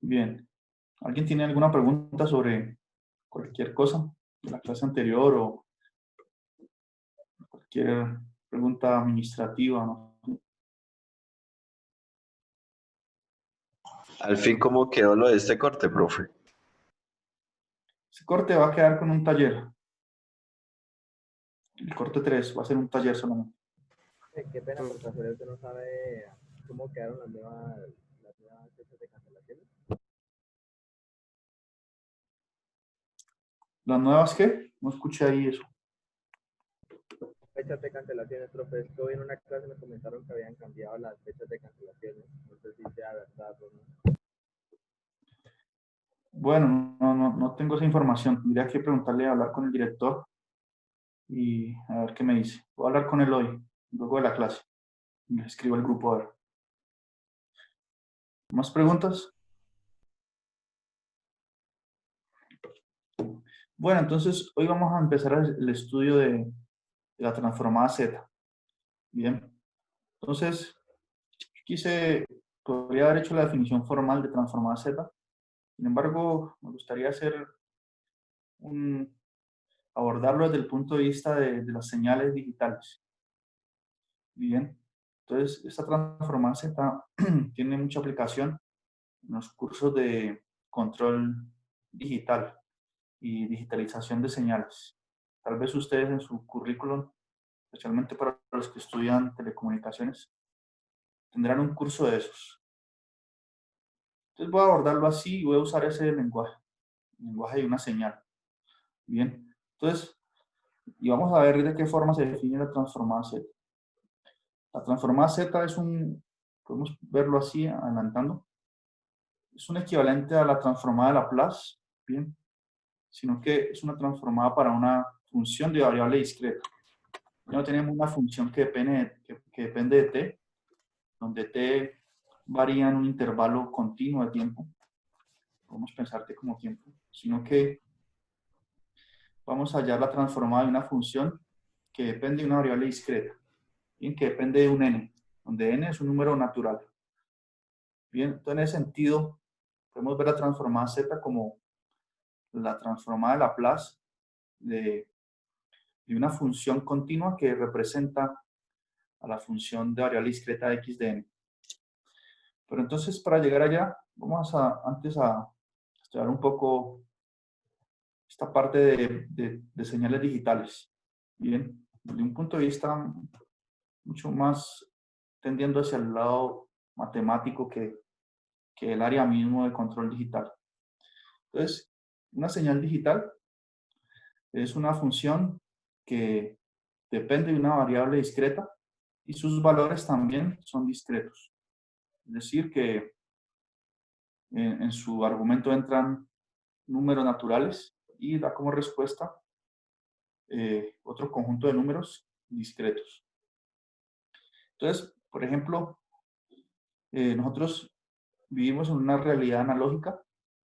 Bien. ¿Alguien tiene alguna pregunta sobre cualquier cosa de la clase anterior o cualquier pregunta administrativa, ¿no? Al fin, ¿cómo quedó lo de este corte, profe? Ese corte va a quedar con un taller. El corte 3 va a ser un taller solamente. Qué pena, profesor, usted no sabe cómo quedaron las nuevas fechas de cancelaciones. ¿Las nuevas qué? No escuché ahí eso. Fechas de cancelaciones, profe, es que hoy en una clase me comentaron que habían cambiado las fechas de cancelaciones. No sé si sea verdad o no. Bueno, no tengo esa información. Tendría que preguntarle, hablar con el director y a ver qué me dice. Voy a hablar con él hoy, luego de la clase. Le escribo al grupo a ver. ¿Más preguntas? Bueno, entonces hoy vamos a empezar el estudio de la transformada Z. Bien. Entonces, podría haber hecho la definición formal de transformada Z. Sin embargo, me gustaría abordarlo desde el punto de vista de las señales digitales. Bien. Entonces, esta transformada Z tiene mucha aplicación en los cursos de control digital y digitalización de señales. Tal vez ustedes en su currículum, especialmente para los que estudian telecomunicaciones, tendrán un curso de esos. Entonces voy a abordarlo así y voy a usar ese lenguaje, el lenguaje de una señal. Bien, entonces, y vamos a ver de qué forma se define la transformada Z. La transformada Z podemos verlo así, adelantando, es un equivalente a la transformada de Laplace, bien, sino que es una transformada para una función de variable discreta. Ya no tenemos una función que depende de t, donde t varía en un intervalo continuo de tiempo, podemos pensar t como tiempo, sino que vamos a hallar la transformada de una función que depende de una variable discreta, bien, que depende de un n, donde n es un número natural. Bien, entonces en ese sentido, podemos ver la transformada z como la transformada de Laplace de una función continua que representa a la función de variable discreta x de n. Pero entonces, para llegar allá, vamos antes a estudiar un poco esta parte de señales digitales. Bien, desde un punto de vista mucho más tendiendo hacia el lado matemático que el área mismo de control digital. Entonces, una señal digital es una función que depende de una variable discreta y sus valores también son discretos. Es decir, que en su argumento entran números naturales y da como respuesta otro conjunto de números discretos. Entonces, por ejemplo, nosotros vivimos en una realidad analógica,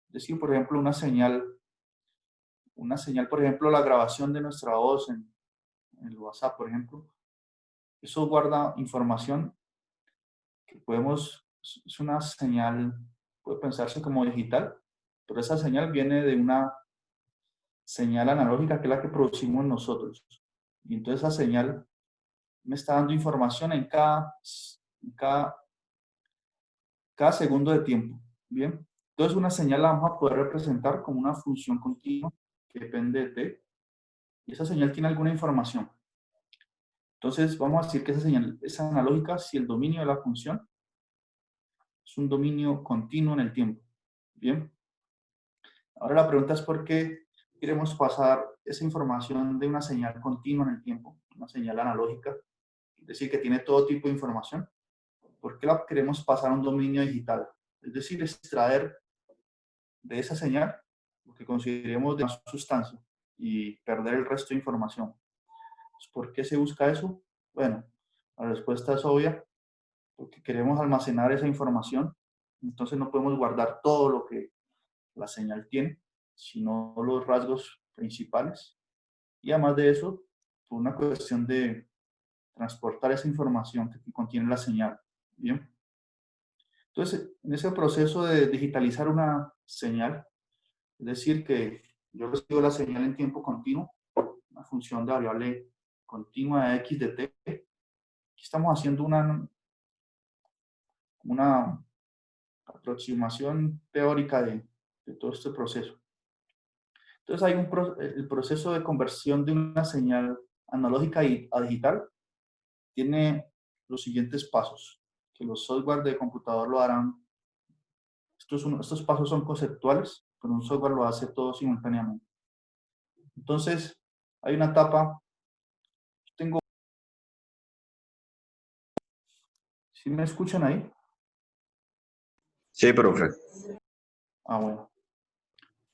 es decir, por ejemplo, por ejemplo, la grabación de nuestra voz en el WhatsApp, por ejemplo, eso guarda información que es una señal, puede pensarse como digital, pero esa señal viene de una señal analógica que es la que producimos nosotros. Y entonces esa señal me está dando información en cada segundo de tiempo. Bien, entonces una señal la vamos a poder representar como una función continua que depende de t, y esa señal tiene alguna información. Entonces vamos a decir que esa señal es analógica si el dominio de la función es un dominio continuo en el tiempo. Bien, ahora la pregunta es por qué queremos pasar esa información de una señal continua en el tiempo, una señal analógica, es decir, que tiene todo tipo de información. ¿Por qué la queremos pasar a un dominio digital? Es decir, extraer de esa señal lo que consideremos de una sustancia y perder el resto de información. ¿Por qué se busca eso? Bueno, la respuesta es obvia, porque queremos almacenar esa información, entonces no podemos guardar todo lo que la señal tiene, sino los rasgos principales. Y además de eso, por una cuestión de transportar esa información que contiene la señal. Bien. Entonces, en ese proceso de digitalizar una señal, es decir, que yo recibo la señal en tiempo continuo, una función de variable continua de x de t, aquí estamos haciendo una aproximación teórica de todo este proceso. Entonces, hay el proceso de conversión de una señal analógica a digital tiene los siguientes pasos, que los software de computador lo harán. Estos pasos son conceptuales, pero un software lo hace todo simultáneamente. Entonces, hay una etapa, ¿sí me escuchan ahí? Sí, profe. Ah, bueno.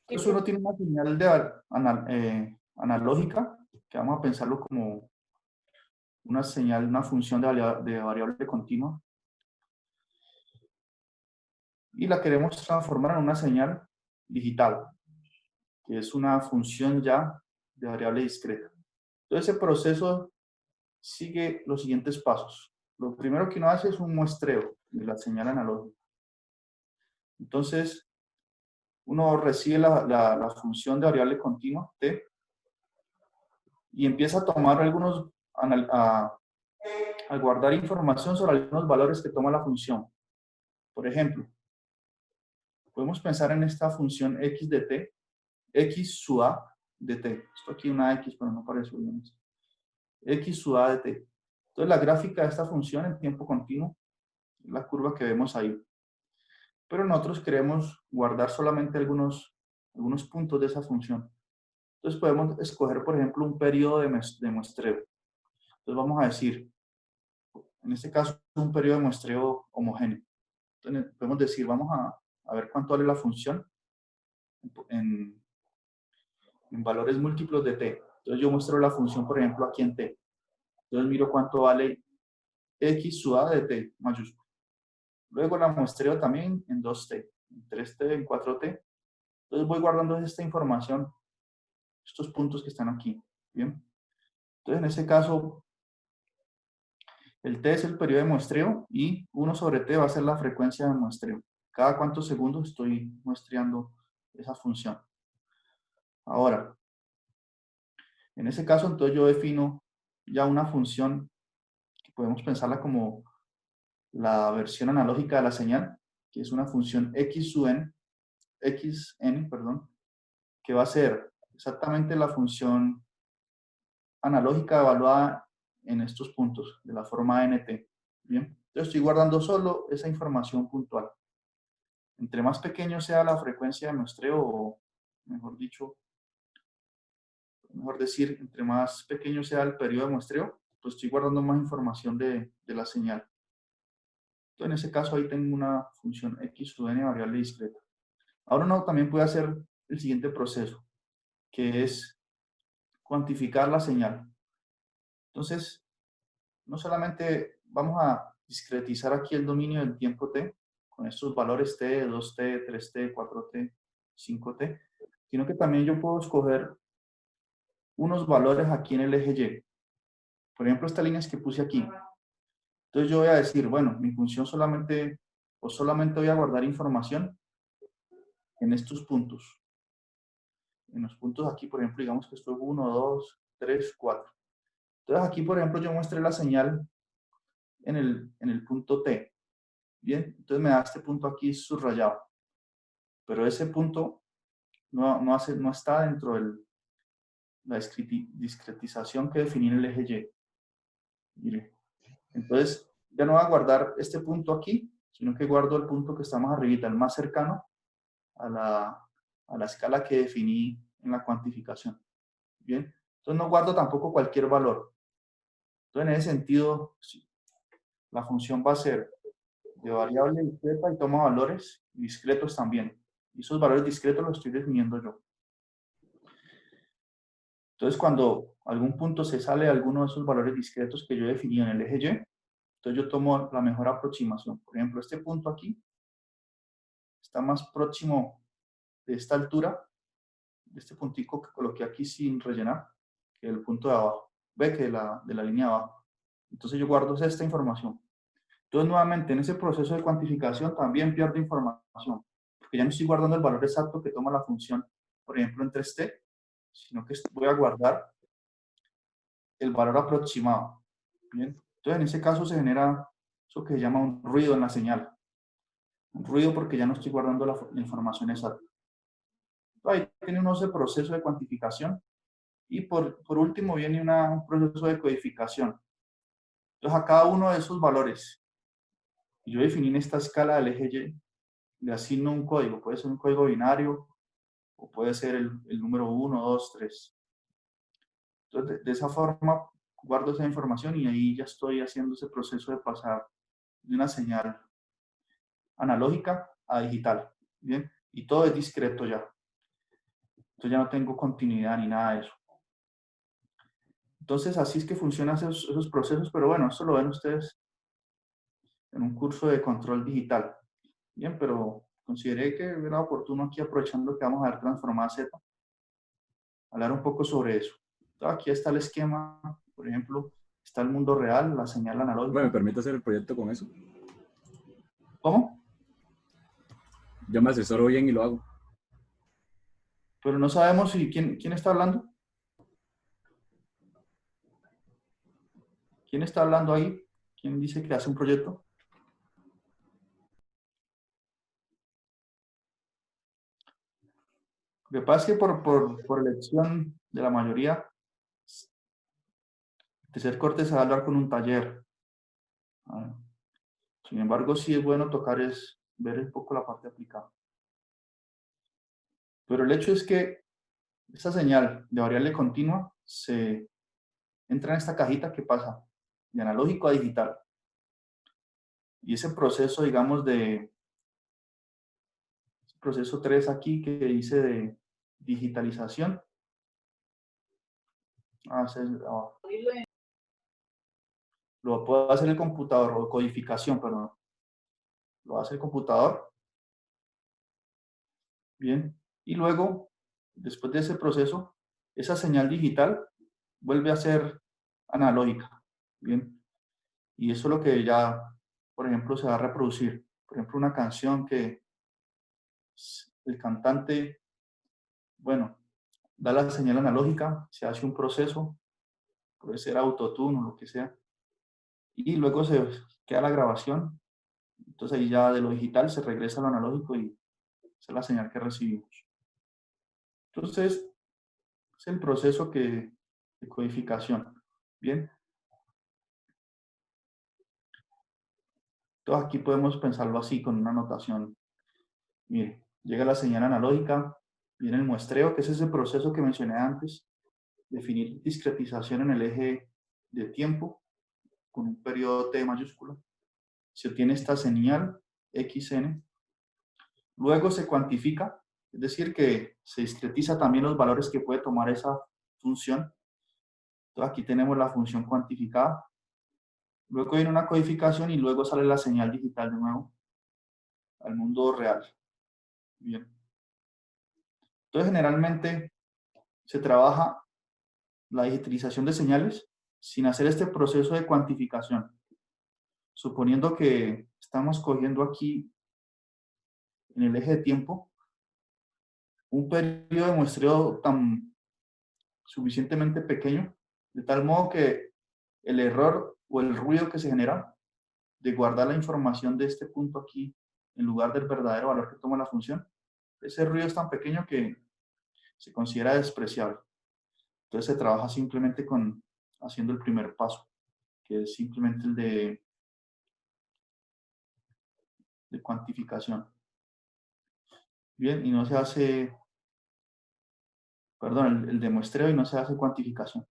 Entonces uno tiene una señal analógica, que vamos a pensarlo como una señal, una función de variable continua, y la queremos transformar en una señal digital, que es una función ya de variable discreta. Entonces ese proceso sigue los siguientes pasos. Lo primero que uno hace es un muestreo de la señal analógica. Entonces, uno recibe la función de variable continua, t, y empieza a tomar a guardar información sobre algunos valores que toma la función. Por ejemplo, podemos pensar en esta función x de t, x sub a de t. Esto aquí una x, pero no aparece bien. X sub a de t. Entonces, la gráfica de esta función en tiempo continuo es la curva que vemos ahí. Pero nosotros queremos guardar solamente algunos puntos de esa función. Entonces, podemos escoger, por ejemplo, un periodo de muestreo. Entonces, vamos a decir, en este caso, un periodo de muestreo homogéneo. Entonces, podemos decir, vamos a ver cuánto vale la función en, en valores múltiplos de t. Entonces, yo muestro la función, por ejemplo, aquí en t. Entonces, miro cuánto vale x sub a de t mayúsculo. Luego la muestreo también en 2t, en 3t, en 4t. Entonces, voy guardando esta información, estos puntos que están aquí. Bien. Entonces, en ese caso, el t es el periodo de muestreo y 1 sobre t va a ser la frecuencia de muestreo. Cada cuántos segundos estoy muestreando esa función. Ahora, en ese caso, entonces yo defino ya una función que podemos pensarla como la versión analógica de la señal, que es una función xn, perdón, que va a ser exactamente la función analógica evaluada en estos puntos, de la forma nt. Bien, entonces estoy guardando solo esa información puntual. Entre más pequeño sea la frecuencia de muestreo, o mejor dicho, mejor decir, entre más pequeño sea el periodo de muestreo, pues estoy guardando más información de la señal. Entonces, en ese caso, ahí tengo una función x sub n variable discreta. Ahora uno también puede hacer el siguiente proceso, que es cuantificar la señal. Entonces, no solamente vamos a discretizar aquí el dominio del tiempo t, con estos valores t, 2t, 3t, 4t, 5t, sino que también yo puedo escoger unos valores aquí en el eje Y. Por ejemplo, estas líneas que puse aquí. Entonces yo voy a decir, bueno, mi función solamente voy a guardar información en estos puntos. En los puntos aquí, por ejemplo, digamos que esto es 1, 2, 3, 4. Entonces aquí, por ejemplo, yo muestré la señal en el punto T. Bien, entonces me da este punto aquí subrayado. Pero ese punto no está dentro de la discretización que definí en el eje Y. Mire. Entonces, ya no voy a guardar este punto aquí, sino que guardo el punto que está más arribita, el más cercano a la escala que definí en la cuantificación. Bien, entonces no guardo tampoco cualquier valor. Entonces, en ese sentido, sí, la función va a ser de variable discreta y toma valores discretos también. Y esos valores discretos los estoy definiendo yo. Entonces, cuando algún punto se sale de alguno de esos valores discretos que yo definí en el eje Y, entonces yo tomo la mejor aproximación. Por ejemplo, este punto aquí está más próximo de esta altura, de este puntico que coloqué aquí sin rellenar, que el punto de abajo. Ve que de la línea de abajo. Entonces yo guardo esta información. Entonces, nuevamente, en ese proceso de cuantificación también pierdo información, porque ya no estoy guardando el valor exacto que toma la función, por ejemplo, en 3t, sino que voy a guardar el valor aproximado. Bien, entonces en ese caso se genera eso que se llama un ruido en la señal. Un ruido porque ya no estoy guardando la información exacta. Ahí tiene uno ese proceso de cuantificación. Y por último viene un proceso de codificación. Entonces a cada uno de esos valores, yo definí en esta escala del eje Y, le asigno un código. Puede ser un código binario o puede ser el número 1, 2, 3. Entonces de esa forma guardo esa información y ahí ya estoy haciendo ese proceso de pasar de una señal analógica a digital. Bien, y todo es discreto ya. Entonces ya no tengo continuidad ni nada de eso. Entonces así es que funcionan esos procesos, pero bueno, esto lo ven ustedes en un curso de control digital. Bien, pero consideré que era oportuno aquí, aprovechando que vamos a ver transformada Z, hablar un poco sobre eso. Entonces, aquí está el esquema, por ejemplo, está el mundo real, la señal analógica. Bueno, ¿me permite hacer el proyecto con eso? ¿Cómo? Yo me asesoro bien y lo hago. Pero no sabemos si quién está hablando. ¿Quién está hablando ahí? ¿Quién dice que hace un proyecto? Lo que pasa es que por elección de la mayoría, de ser cortes a hablar con un taller. Sin embargo, sí es bueno tocar es ver un poco la parte aplicada. Pero el hecho es que esta señal de variable continua se entra en esta cajita que pasa de analógico a digital. Y ese proceso, digamos, proceso 3 aquí que dice de digitalización. Lo puede hacer el computador, o codificación, perdón. Lo hace el computador. Bien. Y luego, después de ese proceso, esa señal digital vuelve a ser analógica. Bien. Y eso es lo que ya, por ejemplo, se va a reproducir. Por ejemplo, una canción que el cantante, bueno, da la señal analógica, se hace un proceso, puede ser autotune o lo que sea, y luego se queda la grabación. Entonces ahí ya de lo digital se regresa a lo analógico y esa es la señal que recibimos. Entonces, es el proceso de codificación. Bien. Entonces aquí podemos pensarlo así con una notación. Mire, llega la señal analógica, viene el muestreo, que es ese proceso que mencioné antes, definir discretización en el eje de tiempo con un periodo T mayúscula. Se obtiene esta señal XN. Luego se cuantifica, es decir, que se discretiza también los valores que puede tomar esa función. Entonces aquí tenemos la función cuantificada. Luego viene una codificación y luego sale la señal digital de nuevo al mundo real. Bien. Entonces generalmente se trabaja la digitalización de señales sin hacer este proceso de cuantificación. Suponiendo que estamos cogiendo aquí en el eje de tiempo un periodo de muestreo tan suficientemente pequeño, de tal modo que el error o el ruido que se genera de guardar la información de este punto aquí en lugar del verdadero valor que toma la función, ese ruido es tan pequeño que se considera despreciable. Entonces se trabaja simplemente haciendo el primer paso, que es simplemente el de cuantificación. Bien, y no se hace, perdón, el de muestreo y no se hace cuantificación,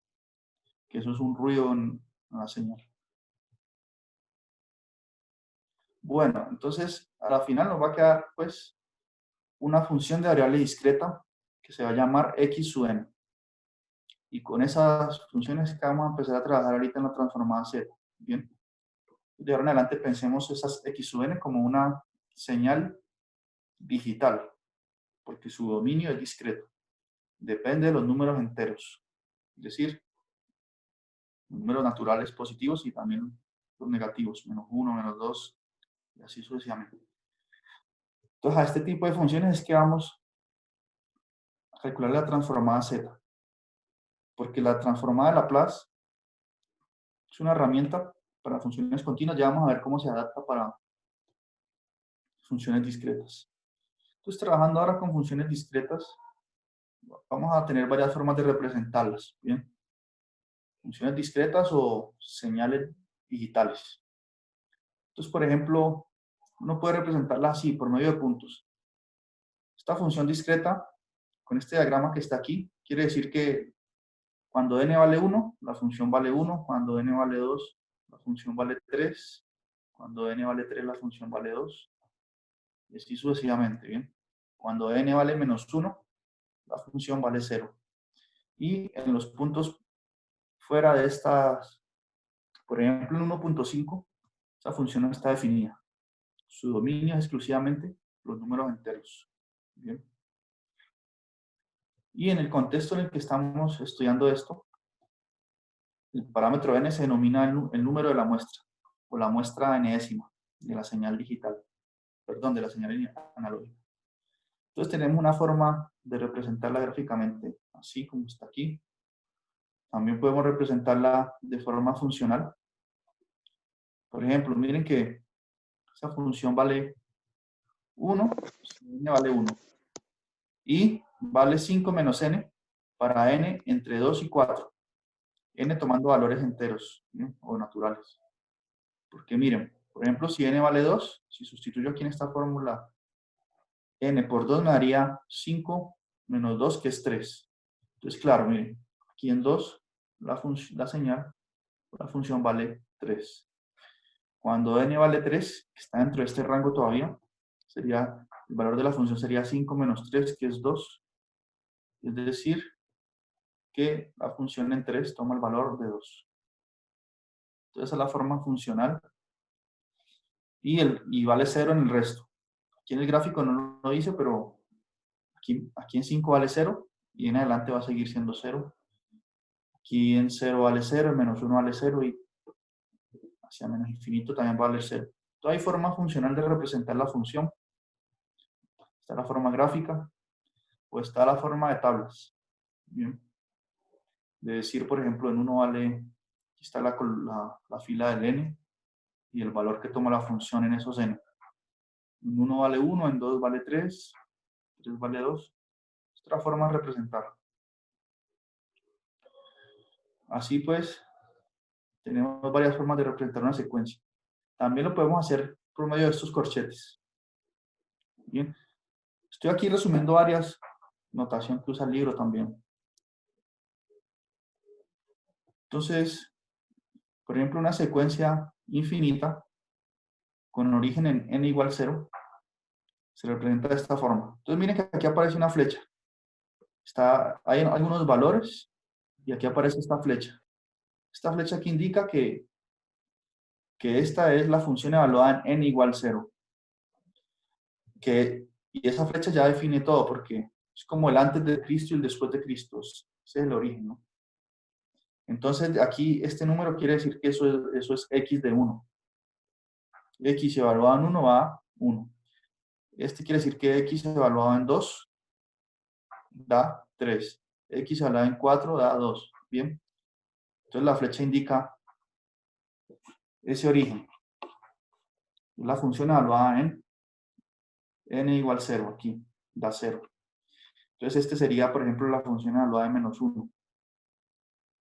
que eso es un ruido en la señal. Bueno, entonces a la final nos va a quedar pues una función de variable discreta que se va a llamar x sub n. Y con esas funciones que vamos a empezar a trabajar ahorita en la transformada Z. Bien. De ahora en adelante pensemos esas x sub n como una señal digital, porque su dominio es discreto. Depende de los números enteros. Es decir, números naturales positivos y también los negativos, menos 1, menos 2, y así sucesivamente. Entonces, a este tipo de funciones es que vamos a calcular la transformada Z, porque la transformada de Laplace es una herramienta para funciones continuas. Ya vamos a ver cómo se adapta para funciones discretas. Entonces, trabajando ahora con funciones discretas, vamos a tener varias formas de representarlas, ¿bien? Funciones discretas o señales digitales. Entonces, por ejemplo, uno puede representarlas así, por medio de puntos. Esta función discreta, con este diagrama que está aquí, quiere decir que cuando n vale 1, la función vale 1, cuando n vale 2, la función vale 3, cuando n vale 3, la función vale 2, y así sucesivamente, ¿bien? Cuando n vale menos 1, la función vale 0. Y en los puntos fuera de estas, por ejemplo, en 1.5, esa función no está definida. Su dominio es exclusivamente los números enteros. ¿Bien? Y en el contexto en el que estamos estudiando esto, el parámetro n se denomina el número de la muestra, o la muestra enésima de la señal digital, perdón, de la señal analógica. Entonces tenemos una forma de representarla gráficamente, así como está aquí. También podemos representarla de forma funcional. Por ejemplo, miren que esa función vale 1, n vale 1. Y vale 5 menos n para n entre 2 y 4. N tomando valores enteros, ¿sí? O naturales. Porque miren, por ejemplo, si n vale 2, si sustituyo aquí en esta fórmula, n por 2 me daría 5 menos 2, que es 3. Entonces, claro, miren, aquí en 2, la señal, la función vale 3. Cuando n vale 3, que está dentro de este rango todavía, sería, el valor de la función sería 5 menos 3, que es 2. Es decir, que la función en 3 toma el valor de 2. Entonces, esa es la forma funcional. Y vale 0 en el resto. Aquí en el gráfico no lo dice, pero aquí en 5 vale 0 y en adelante va a seguir siendo 0. Aquí en 0 vale 0, en menos 1 vale 0 y hacia menos infinito también vale 0. Entonces hay forma funcional de representar la función. Está la forma gráfica o está la forma de tablas. Bien. De decir, por ejemplo, en 1 vale, aquí está la fila del n y el valor que toma la función en esos n. En 1 vale 1, en 2 vale 3, 3 vale 2. Es otra forma de representar. Así pues, tenemos varias formas de representar una secuencia. También lo podemos hacer por medio de estos corchetes. Bien. Estoy aquí resumiendo varias notaciones que usa el libro también. Entonces, por ejemplo, una secuencia infinita con origen en n igual 0 se representa de esta forma. Entonces, miren que aquí aparece una flecha. Hay algunos valores y aquí aparece esta flecha. Esta flecha aquí indica que esta es la función evaluada en n igual 0. Y esa flecha ya define todo, porque es como el antes de Cristo y el después de Cristo. Ese es el origen, ¿no? Entonces, aquí este número quiere decir que eso es x de 1. X evaluado en 1 va a 1. Este quiere decir que x evaluado en 2 da 3. X evaluado en 4 da 2. Bien. Entonces, la flecha indica ese origen. La función evaluada en n igual 0, aquí, da 0. Entonces, este sería, por ejemplo, la función evaluada en menos 1.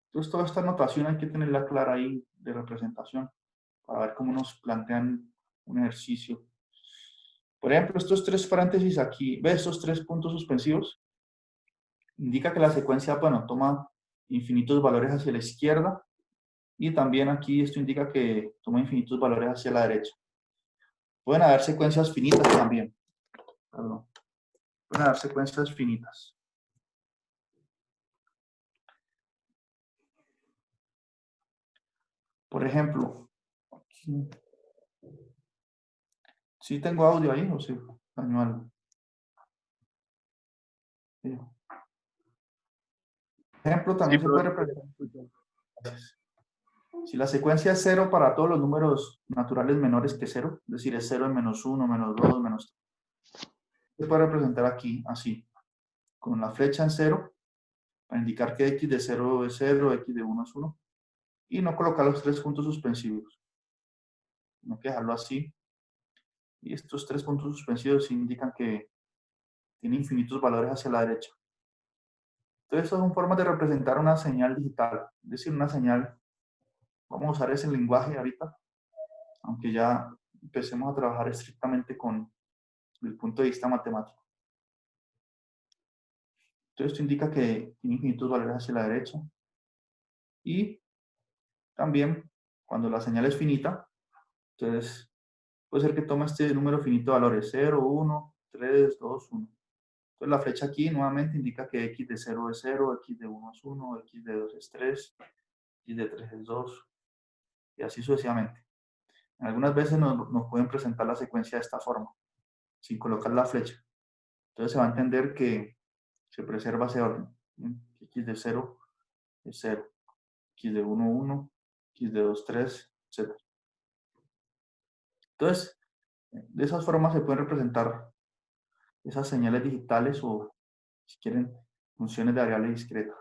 Entonces, toda esta notación hay que tenerla clara ahí de representación para ver cómo nos plantean un ejercicio. Por ejemplo, estos tres paréntesis aquí, ¿ves estos tres puntos suspensivos? Indica que la secuencia, bueno, toma infinitos valores hacia la izquierda y también aquí esto indica que toma infinitos valores hacia la derecha. Pueden haber secuencias finitas también. Perdón. Pueden haber secuencias finitas. Por ejemplo, aquí. ¿Sí tengo audio ahí o sí? Daño algo. Sí. Ejemplo, también Sí, se puede profe. representar. Gracias. Si la secuencia es 0 para todos los números naturales menores que 0, es decir, es 0 en -1, -2, -3, se puede representar aquí, así, con la flecha en 0, para indicar que x de 0 es 0, x de 1 es 1, y no colocar los 3 puntos suspensivos, sino que dejarlo así. Y estos 3 puntos suspensivos indican que tiene infinitos valores hacia la derecha. Entonces, estas son formas de representar una señal digital, es decir, una señal. Vamos a usar ese lenguaje ahorita, aunque ya empecemos a trabajar estrictamente con el punto de vista matemático. Entonces, esto indica que tiene infinitos valores hacia la derecha. Y también, cuando la señal es finita, entonces puede ser que tome este número finito de valores, 0, 1, 3, 2, 1. Entonces, la flecha aquí nuevamente indica que x de 0 es 0, x de 1 es 1, x de 2 es 3, x de 3 es 2, y así sucesivamente. Algunas veces nos pueden presentar la secuencia de esta forma, sin colocar la flecha. Entonces se va a entender que se preserva ese orden. X de 0 es 0, x de 1, 1, x de 2, 3, etc. Entonces, de esas formas se pueden representar esas señales digitales o, si quieren, funciones de variable discreta.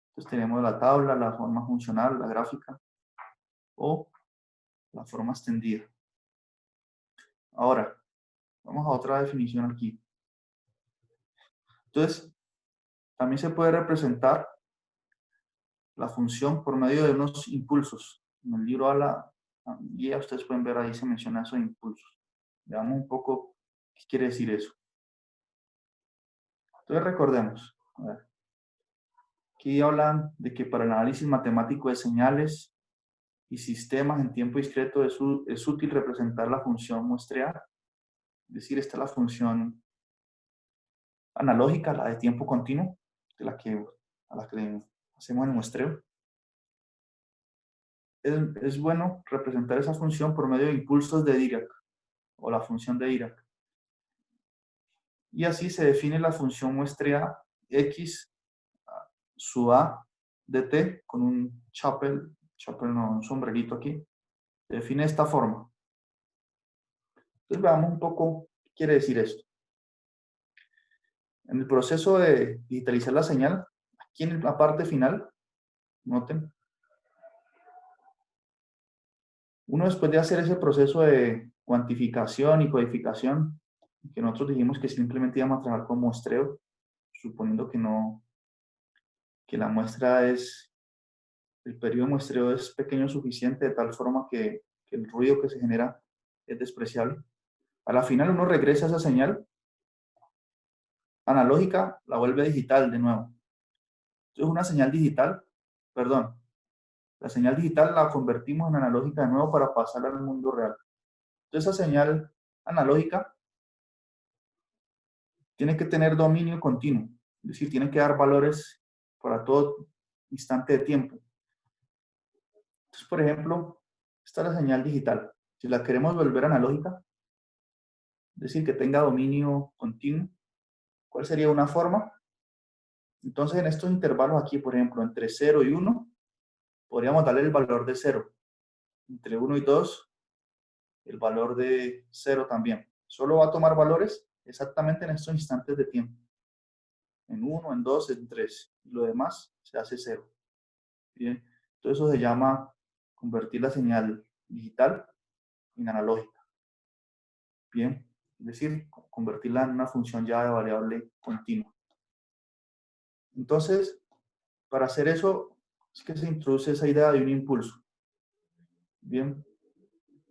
Entonces tenemos la tabla, la forma funcional, la gráfica o la forma extendida. Ahora, vamos a otra definición aquí. Entonces, también se puede representar la función por medio de unos impulsos. En el libro a la guía ustedes pueden ver ahí se menciona esos impulsos. Veamos un poco qué quiere decir eso. Entonces recordemos, a ver, aquí hablan de que para el análisis matemático de señales y sistemas en tiempo discreto es útil representar la función muestreada. Es decir, esta es la función analógica, la de tiempo continuo, a la que hacemos el muestreo. Es bueno representar esa función por medio de impulsos de Dirac o la función de Dirac. Y así se define la función muestreada x sub a de t con un un sombrerito aquí. Se define de esta forma. Entonces veamos un poco qué quiere decir esto. En el proceso de digitalizar la señal, aquí en la parte final, noten, uno después de hacer ese proceso de cuantificación y codificación, que nosotros dijimos que simplemente íbamos a trabajar con muestreo, suponiendo que la muestra el periodo de muestreo es pequeño o suficiente de tal forma que el ruido que se genera es despreciable. A la final uno regresa a esa señal analógica, la vuelve digital de nuevo. Entonces una señal digital, perdón, la señal digital la convertimos en analógica de nuevo para pasarla al mundo real. Entonces esa señal analógica tiene que tener dominio continuo, es decir, tiene que dar valores para todo instante de tiempo. Entonces, por ejemplo, esta es la señal digital. Si la queremos volver analógica, es decir, que tenga dominio continuo, ¿cuál sería una forma? Entonces, en estos intervalos aquí, por ejemplo, entre 0 y 1, podríamos darle el valor de 0. Entre 1 y 2, el valor de 0 también. Solo va a tomar valores exactamente en estos instantes de tiempo. En 1, en 2, en 3. Y lo demás se hace 0. Bien. Entonces, eso se llama convertir la señal digital en analógica. Bien. Es decir, convertirla en una función ya de variable continua. Entonces, para hacer eso, es que se introduce esa idea de un impulso. Bien.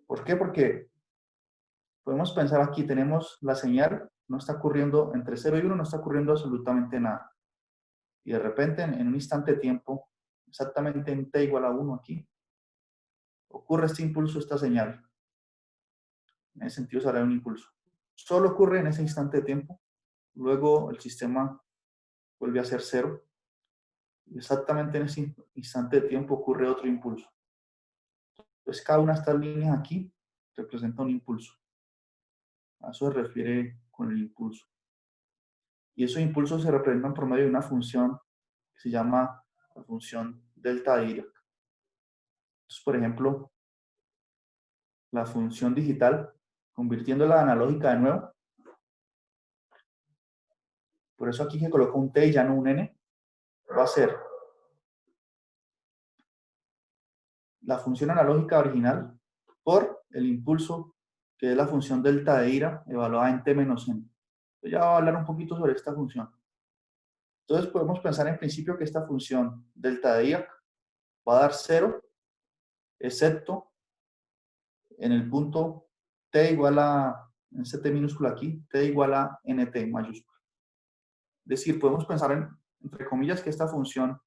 ¿Por qué? Porque podemos pensar aquí, tenemos la señal, no está ocurriendo, entre 0 y 1 no está ocurriendo absolutamente nada. Y de repente, en un instante de tiempo, exactamente en t igual a 1 aquí, ocurre este impulso, esta señal. En ese sentido será un impulso. Solo ocurre en ese instante de tiempo. Luego el sistema vuelve a ser 0. Y exactamente en ese instante de tiempo ocurre otro impulso. Entonces cada una de estas líneas aquí representa un impulso. A eso se refiere con el impulso. Y esos impulsos se representan por medio de una función que se llama la función delta de Dirac. Entonces, por ejemplo, la función digital, convirtiéndola a analógica de nuevo. Por eso aquí que coloco un T y ya no un N, va a ser la función analógica original por el impulso, que es la función delta de ira, evaluada en T menos N. Entonces ya voy a hablar un poquito sobre esta función. Entonces podemos pensar en principio que esta función delta de ira va a dar 0, excepto en el punto T igual a, en ese T minúsculo aquí, T igual a NT mayúscula. Es decir, podemos pensar en, entre comillas, que esta función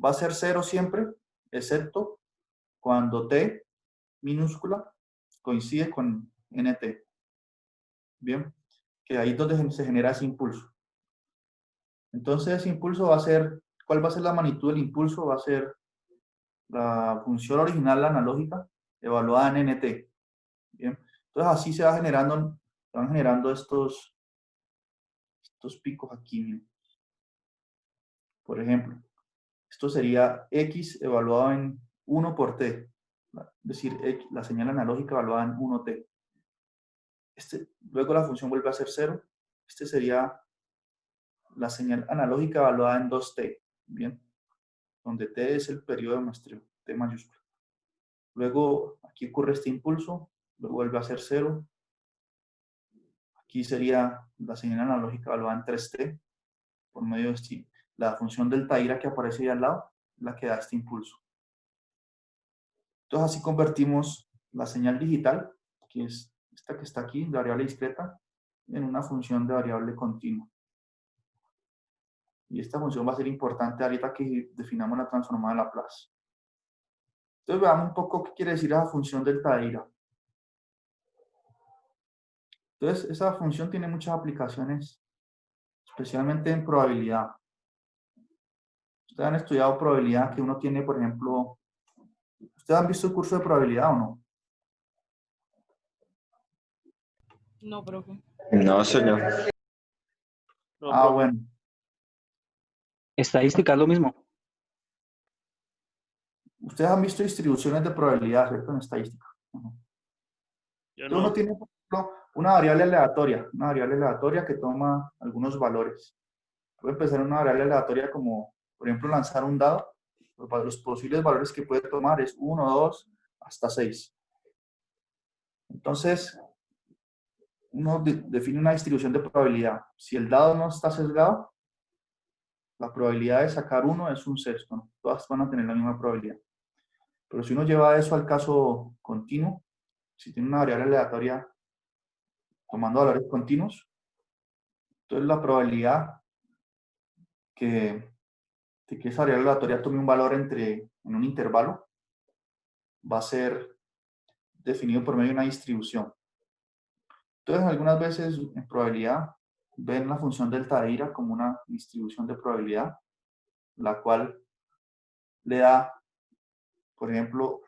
va a ser 0 siempre, excepto cuando T minúscula coincide con NT. Bien, que ahí es donde se genera ese impulso. Entonces ese impulso va a ser, ¿cuál va a ser la magnitud del impulso? Va a ser la función original, la analógica, evaluada en NT. Bien, entonces así se van generando estos picos aquí. Miren. Por ejemplo, esto sería X evaluado en 1 por T. Es decir, X, la señal analógica evaluada en 1T. Luego la función vuelve a ser 0. Este sería la señal analógica evaluada en 2T. Bien, donde T es el periodo de muestreo, T mayúscula. Luego aquí ocurre este impulso, luego vuelve a ser 0. Aquí sería la señal analógica evaluada en 3T por medio de la función delta ira que aparece ahí al lado, la que da este impulso. Entonces así convertimos la señal digital, que es esta que está aquí, de variable discreta, en una función de variable continua. Y esta función va a ser importante ahorita que definamos la transformada de Laplace. Entonces veamos un poco qué quiere decir esa función delta de ira. Entonces esa función tiene muchas aplicaciones, especialmente en probabilidad. Ustedes han estudiado probabilidad que uno tiene, por ejemplo, ¿ustedes han visto el curso de probabilidad o no? No, profe. No, señor. No, Ah, profe. bueno. Estadística es lo mismo. Ustedes han visto distribuciones de probabilidad, ¿cierto? En estadística. Yo Entonces uno no. tiene, por ejemplo, una variable aleatoria que toma algunos valores. Puede empezar una variable aleatoria como, por ejemplo, lanzar un dado. Los posibles valores que puede tomar es 1, 2, hasta 6. Entonces, uno define una distribución de probabilidad. Si el dado no está sesgado, la probabilidad de sacar 1 es un sexto, ¿no? Todas van a tener la misma probabilidad. Pero si uno lleva eso al caso continuo, si tiene una variable aleatoria tomando valores continuos, entonces la probabilidad de que esa variable aleatoria tome un valor en un intervalo va a ser definido por medio de una distribución. Entonces, algunas veces en probabilidad ven la función delta de ira como una distribución de probabilidad, la cual le da, por ejemplo,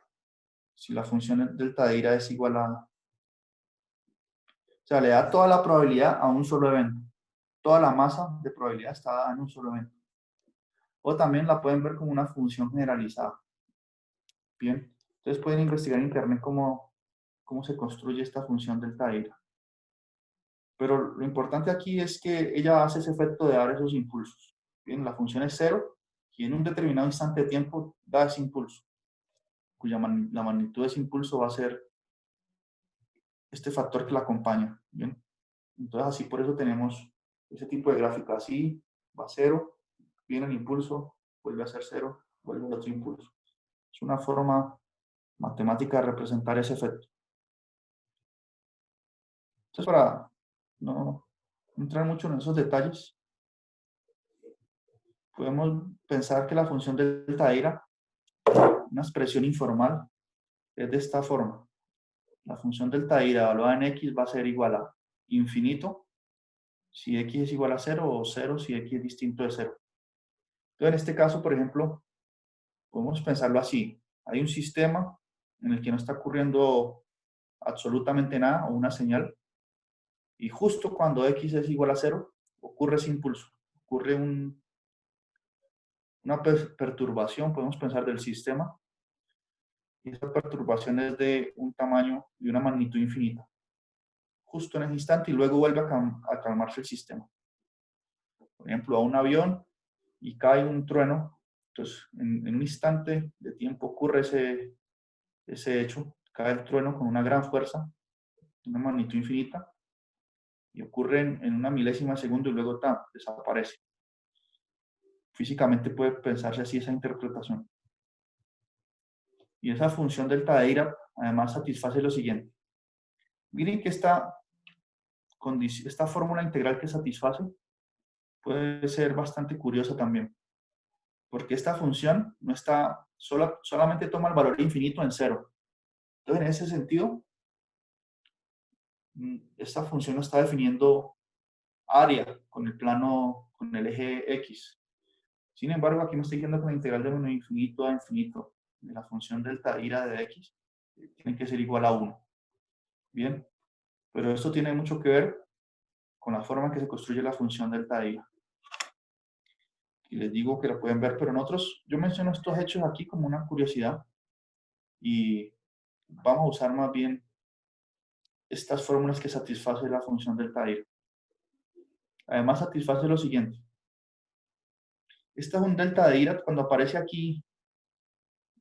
si la función delta de ira es igual a, o sea, le da toda la probabilidad a un solo evento. Toda la masa de probabilidad está dada en un solo evento. O también la pueden ver como una función generalizada. Bien, entonces pueden investigar en internet cómo se construye esta función delta de ira. Pero lo importante aquí es que ella hace ese efecto de dar esos impulsos. Bien, la función es 0 y en un determinado instante de tiempo da ese impulso, cuya la magnitud de ese impulso va a ser este factor que la acompaña. Bien, entonces así por eso tenemos ese tipo de gráfica. Así va a 0, viene el impulso, vuelve a ser 0, vuelve el otro impulso. Es una forma matemática de representar ese efecto. Entonces, para no entrar mucho en esos detalles, podemos pensar que la función delta de ira, una expresión informal, es de esta forma. La función delta de ira evaluada en x va a ser igual a infinito si x es igual a 0 o 0 si x es distinto de 0. Entonces, en este caso, por ejemplo, podemos pensarlo así. Hay un sistema en el que no está ocurriendo absolutamente nada o una señal y justo cuando x es igual a 0 ocurre ese impulso. Ocurre una perturbación, podemos pensar, del sistema, y esa perturbación es de un tamaño y una magnitud infinita, justo en ese instante, y luego vuelve a calmarse el sistema. Por ejemplo, a un avión y cae un trueno, entonces en un instante de tiempo ocurre ese hecho, cae el trueno con una gran fuerza, una magnitud infinita, y ocurre en una milésima de segundo y luego desaparece. Físicamente puede pensarse así esa interpretación. Y esa función delta de Dirac además satisface lo siguiente. Miren que esta fórmula integral que satisface puede ser bastante curiosa también, porque esta función no está solamente toma el valor infinito en cero. Entonces, en ese sentido, esta función no está definiendo área con el eje X. Sin embargo, aquí me estoy yendo con la integral de menos infinito a infinito de la función delta de ira de X, tiene que ser igual a 1. Bien, pero esto tiene mucho que ver con la forma en que se construye la función delta de ira. Y les digo que la pueden ver, pero yo menciono estos hechos aquí como una curiosidad y vamos a usar más bien estas fórmulas que satisfacen la función delta de ira. Además, satisface lo siguiente. Esta es un delta de ira, cuando aparece aquí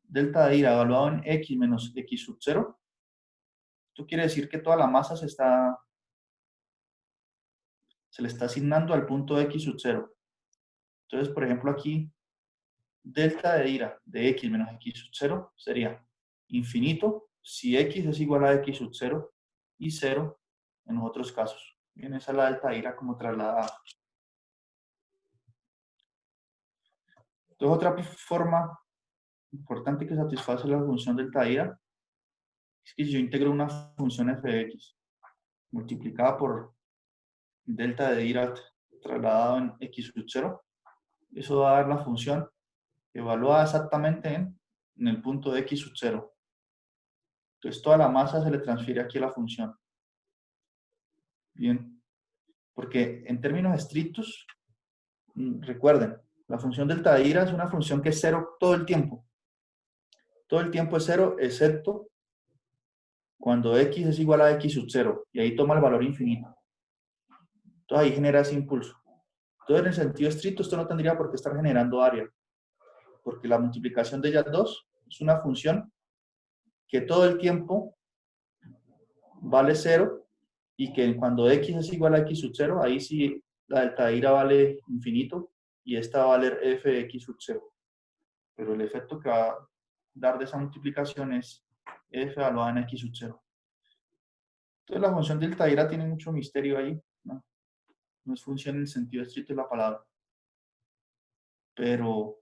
delta de ira evaluado en x menos x sub 0, esto quiere decir que toda la masa se le está asignando al punto x sub 0. Entonces, por ejemplo, aquí, delta de ira de x menos x sub 0 sería infinito si x es igual a x sub 0 y 0 en los otros casos. Bien, esa es la delta de ira como trasladada. Entonces, otra forma importante que satisface la función delta de ira es que si yo integro una función f de x multiplicada por delta de Dirac trasladado en x sub 0, eso va a dar la función evaluada exactamente en el punto de x sub 0. Entonces toda la masa se le transfiere aquí a la función. Bien, porque en términos estrictos, recuerden, la función delta de Dirac es una función que es 0 todo el tiempo. Todo el tiempo es 0, excepto cuando x es igual a x sub 0, y ahí toma el valor infinito. Entonces ahí genera ese impulso. Entonces, en el sentido estricto, esto no tendría por qué estar generando área, porque la multiplicación de ellas dos es una función que todo el tiempo vale 0 y que cuando x es igual a x sub 0, ahí sí la delta de ira vale infinito y esta va a valer f de x sub 0. Pero el efecto que va a dar de esa multiplicación es f evaluada en x sub 0. Entonces la función delta de ira tiene mucho misterio ahí, ¿no? No es función en el sentido estricto de la palabra, pero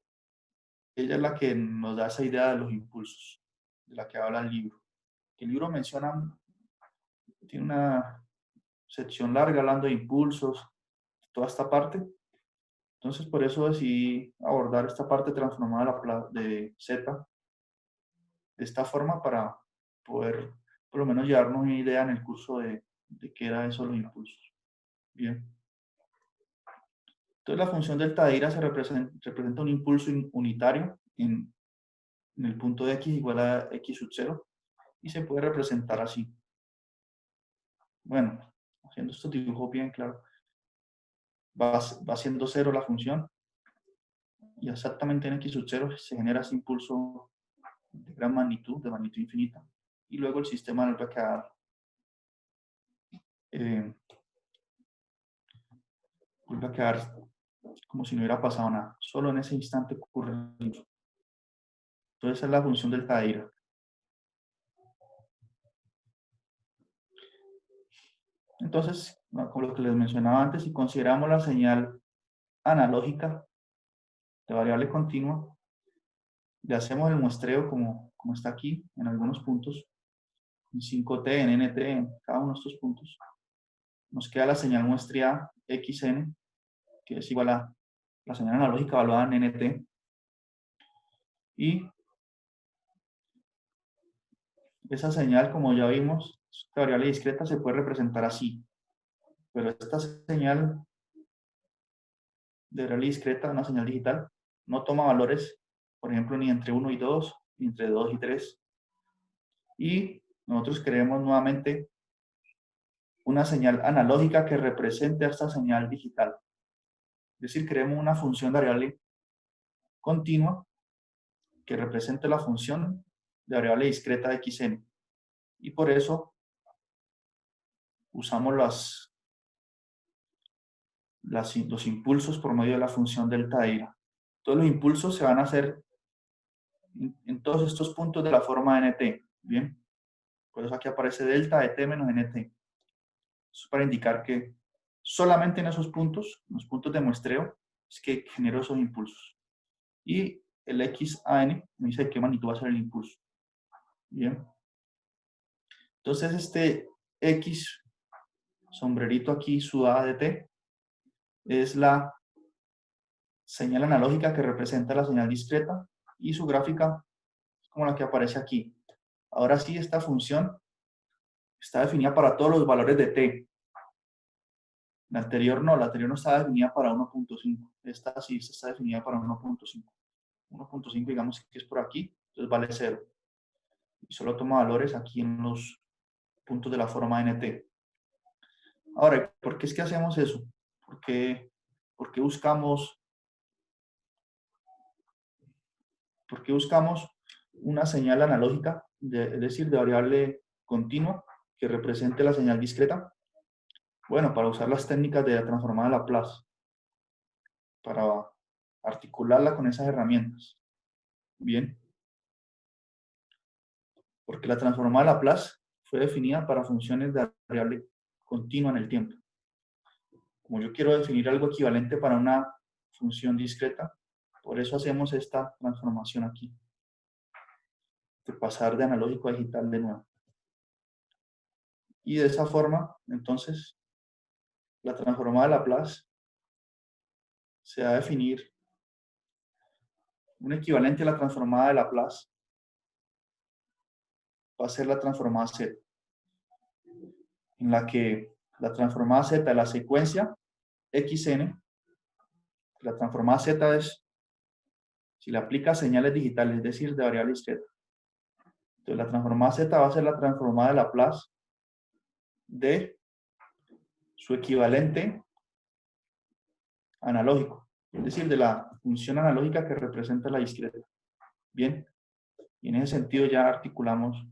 ella es la que nos da esa idea de los impulsos, de la que habla el libro. El libro menciona, tiene una sección larga hablando de impulsos, toda esta parte. Entonces, por eso decidí abordar esta parte transformada de Z de esta forma para poder, por lo menos, llevarnos una idea en el curso de qué era eso los impulsos. Bien. Entonces, la función delta de ira representa un impulso unitario en el punto de x igual a x sub 0 y se puede representar así. Bueno, haciendo estos dibujos bien claro, va siendo 0 la función y exactamente en x sub 0 se genera ese impulso de gran magnitud, de magnitud infinita, y luego el sistema vuelve a quedar como si no hubiera pasado nada. Solo en ese instante ocurre eso. Entonces esa es la función delta de ira. Entonces, como lo que les mencionaba antes, si consideramos la señal analógica de variable continua, le hacemos el muestreo como está aquí, en algunos puntos, en 5T, en NT, en cada uno de estos puntos. Nos queda la señal muestreada XN, que es igual a la señal analógica evaluada en NT. Y esa señal, como ya vimos, esta variable discreta se puede representar así. Pero esta señal de variable discreta, una señal digital, no toma valores, por ejemplo, ni entre 1 y 2, ni entre 2 y 3, Y nosotros queremos nuevamente una señal analógica que represente a esta señal digital. Es decir, queremos una función de variable continua que represente la función de variable discreta de xn. Y por eso usamos los impulsos por medio de la función delta de ira. Todos los impulsos se van a hacer en todos estos puntos de la forma nt. Bien, por eso aquí aparece delta de t menos nt. Eso es para indicar que solamente en esos puntos, los puntos de muestreo, es que genero esos impulsos. Y el xan me dice de qué magnitud va a ser el impulso. Bien. Entonces este x, sombrerito aquí, sudada de t, es la señal analógica que representa la señal discreta y su gráfica es como la que aparece aquí. Ahora sí, esta función está definida para todos los valores de t. La anterior no estaba definida para 1.5. Esta sí está definida para 1.5. 1.5 digamos que es por aquí, entonces vale 0. Y solo toma valores aquí en los puntos de la forma nt. Ahora, ¿por qué es que hacemos eso? ¿Por qué buscamos una señal analógica, es decir, de variable continua, que represente la señal discreta? Bueno, para usar las técnicas de la transformada de Laplace, para articularla con esas herramientas. Bien. Porque la transformada de Laplace fue definida para funciones de variable continua en el tiempo. Como yo quiero definir algo equivalente para una función discreta, por eso hacemos esta transformación aquí. De pasar de analógico a digital de nuevo. Y de esa forma, entonces, la transformada de Laplace se va a definir un equivalente a la transformada de Laplace. Va a ser la transformada Z, en la que la transformada Z de la secuencia xn, la transformada Z es, si le aplica señales digitales, es decir, de variable discreta. Entonces la transformada Z va a ser la transformada de Laplace de su equivalente analógico, es decir, de la función analógica que representa la discreta. Bien, y en ese sentido ya articulamos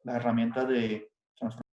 las herramientas de